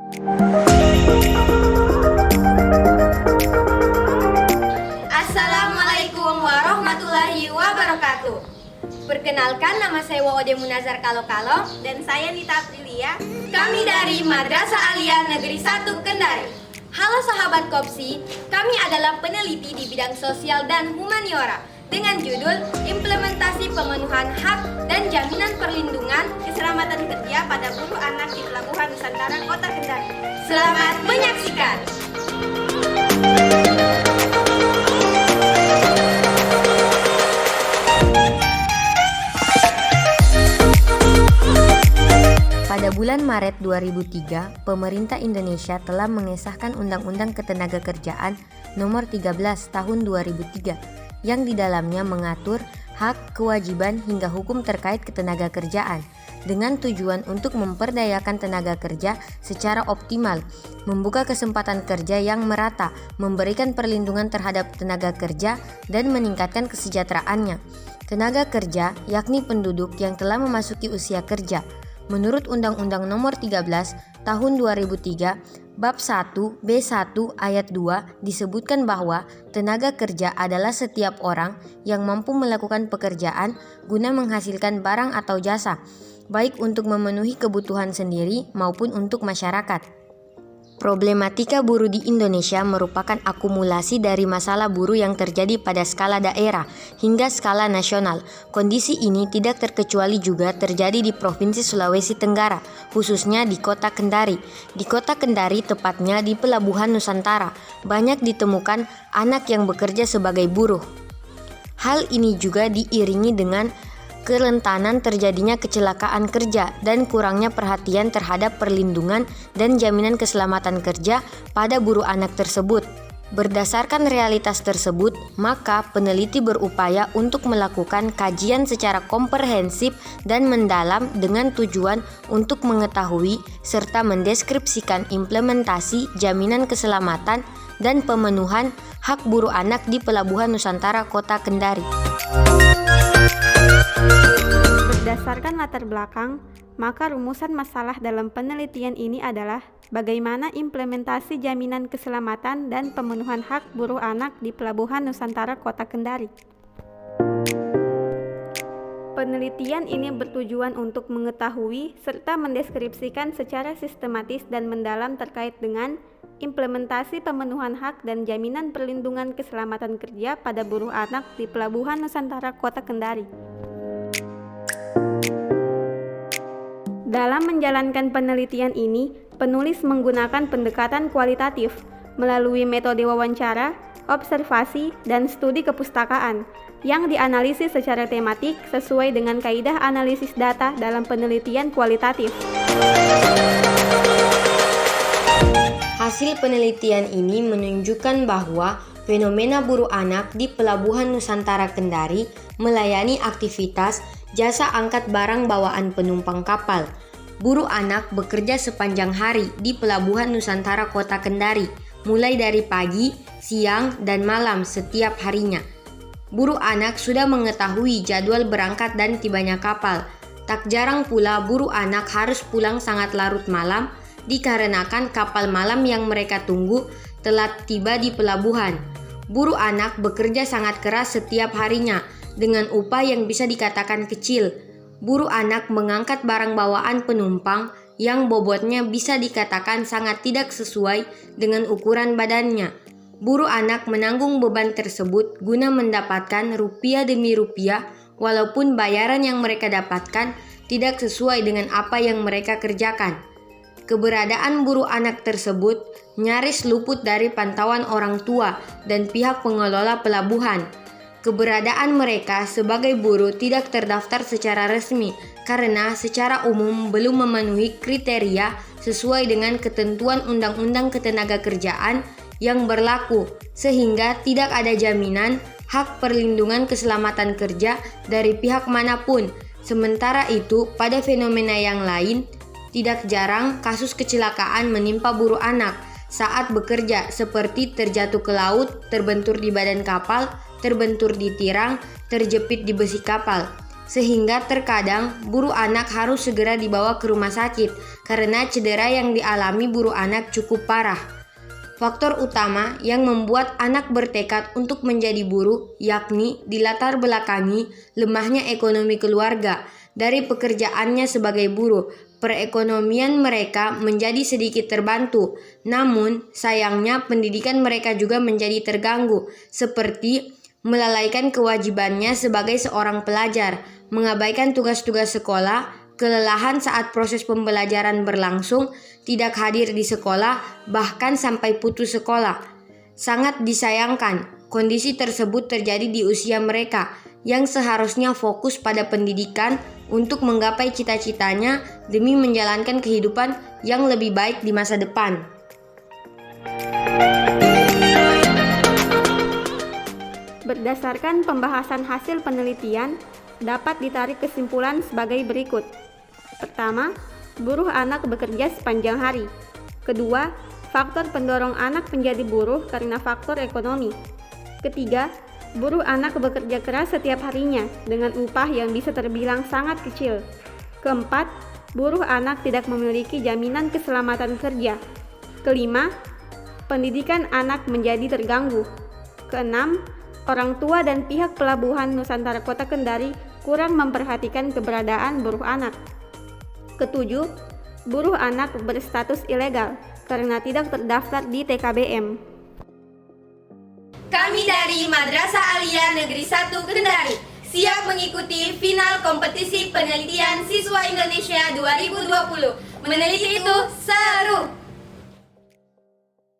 Assalamualaikum warahmatullahi wabarakatuh. Perkenalkan, nama saya Waode Munazar Kalo-Kalo. Dan saya Nita Aprilia. Kami dari Madrasah Aliyah Negeri 1 Kendari. Halo sahabat Kopsi, kami adalah peneliti di bidang sosial dan humaniora dengan judul Implementasi Pemenuhan Hak dan Jaminan Perlindungan Keselamatan Kerja pada Buruh Anak di Pelabuhan Nusantara Kota Kendari. Selamat menyaksikan. Pada bulan Maret 2003, pemerintah Indonesia telah mengesahkan Undang-Undang Ketenagakerjaan Nomor 13 Tahun 2003 yang di dalamnya mengatur hak, kewajiban, hingga hukum terkait ketenagakerjaan dengan tujuan untuk memperdayakan tenaga kerja secara optimal, membuka kesempatan kerja yang merata, memberikan perlindungan terhadap tenaga kerja, dan meningkatkan kesejahteraannya. Tenaga kerja yakni penduduk yang telah memasuki usia kerja. Menurut Undang-Undang Nomor 13 Tahun 2003, Bab 1 B1 Ayat 2 disebutkan bahwa tenaga kerja adalah setiap orang yang mampu melakukan pekerjaan guna menghasilkan barang atau jasa, baik untuk memenuhi kebutuhan sendiri maupun untuk masyarakat. Problematika buruh di Indonesia merupakan akumulasi dari masalah buruh yang terjadi pada skala daerah hingga skala nasional. Kondisi ini tidak terkecuali juga terjadi di Provinsi Sulawesi Tenggara, khususnya di Kota Kendari. Di Kota Kendari, tepatnya di Pelabuhan Nusantara, banyak ditemukan anak yang bekerja sebagai buruh. Hal ini juga diiringi dengan kerentanan terjadinya kecelakaan kerja dan kurangnya perhatian terhadap perlindungan dan jaminan keselamatan kerja pada buruh anak tersebut. Berdasarkan realitas tersebut, maka peneliti berupaya untuk melakukan kajian secara komprehensif dan mendalam dengan tujuan untuk mengetahui serta mendeskripsikan implementasi jaminan keselamatan dan pemenuhan hak buruh anak di Pelabuhan Nusantara Kota Kendari. Berdasarkan latar belakang, maka rumusan masalah dalam penelitian ini adalah bagaimana implementasi jaminan keselamatan dan pemenuhan hak buruh anak di Pelabuhan Nusantara Kota Kendari. Penelitian ini bertujuan untuk mengetahui serta mendeskripsikan secara sistematis dan mendalam terkait dengan implementasi pemenuhan hak dan jaminan perlindungan keselamatan kerja pada buruh anak di Pelabuhan Nusantara Kota Kendari. Dalam menjalankan penelitian ini, penulis menggunakan pendekatan kualitatif melalui metode wawancara, observasi, dan studi kepustakaan yang dianalisis secara tematik sesuai dengan kaidah analisis data dalam penelitian kualitatif. Hasil penelitian ini menunjukkan bahwa fenomena buruh anak di Pelabuhan Nusantara Kendari melayani aktivitas jasa angkat barang bawaan penumpang kapal. Buruh anak bekerja sepanjang hari di Pelabuhan Nusantara Kota Kendari, mulai dari pagi, siang, dan malam setiap harinya. Buruh anak sudah mengetahui jadwal berangkat dan tibanya kapal. Tak jarang pula buruh anak harus pulang sangat larut malam dikarenakan kapal malam yang mereka tunggu telat tiba di pelabuhan. Buruh anak bekerja sangat keras setiap harinya dengan upah yang bisa dikatakan kecil. Buruh anak mengangkat barang bawaan penumpang yang bobotnya bisa dikatakan sangat tidak sesuai dengan ukuran badannya. Buruh anak menanggung beban tersebut guna mendapatkan rupiah demi rupiah, walaupun bayaran yang mereka dapatkan tidak sesuai dengan apa yang mereka kerjakan. Keberadaan buruh anak tersebut nyaris luput dari pantauan orang tua dan pihak pengelola pelabuhan. Keberadaan mereka sebagai buruh tidak terdaftar secara resmi karena secara umum belum memenuhi kriteria sesuai dengan ketentuan Undang-Undang Ketenagakerjaan yang berlaku, sehingga tidak ada jaminan hak perlindungan keselamatan kerja dari pihak manapun. Sementara itu, pada fenomena yang lain, tidak jarang kasus kecelakaan menimpa buruh anak saat bekerja, seperti terjatuh ke laut, terbentur di badan kapal, terbentur di tirang, terjepit di besi kapal. sehingga terkadang buruh anak harus segera dibawa ke rumah sakit karena cedera yang dialami buruh anak cukup parah. Faktor utama yang membuat anak bertekad untuk menjadi buruh yakni dilatar belakangi lemahnya ekonomi keluarga. Dari pekerjaannya sebagai buruh, perekonomian mereka menjadi sedikit terbantu. Namun, sayangnya pendidikan mereka juga menjadi terganggu, seperti melalaikan kewajibannya sebagai seorang pelajar, mengabaikan tugas-tugas sekolah, kelelahan saat proses pembelajaran berlangsung, tidak hadir di sekolah, bahkan sampai putus sekolah. Sangat disayangkan, kondisi tersebut terjadi di usia mereka yang seharusnya fokus pada pendidikan untuk menggapai cita-citanya demi menjalankan kehidupan yang lebih baik di masa depan. Berdasarkan pembahasan hasil penelitian, dapat ditarik kesimpulan sebagai berikut. Pertama, buruh anak bekerja sepanjang hari. Kedua, faktor pendorong anak menjadi buruh karena faktor ekonomi. Ketiga, buruh anak bekerja keras setiap harinya dengan upah yang bisa terbilang sangat kecil. Keempat, buruh anak tidak memiliki jaminan keselamatan kerja. Kelima, pendidikan anak menjadi terganggu. Keenam, orang tua dan pihak pelabuhan Nusantara Kota Kendari kurang memperhatikan keberadaan buruh anak. Ketujuh, buruh anak berstatus ilegal karena tidak terdaftar di TKBM. Kami dari Madrasah Aliyah Negeri 1 Kendari siap mengikuti final kompetisi penelitian siswa Indonesia 2020. Meneliti itu seru!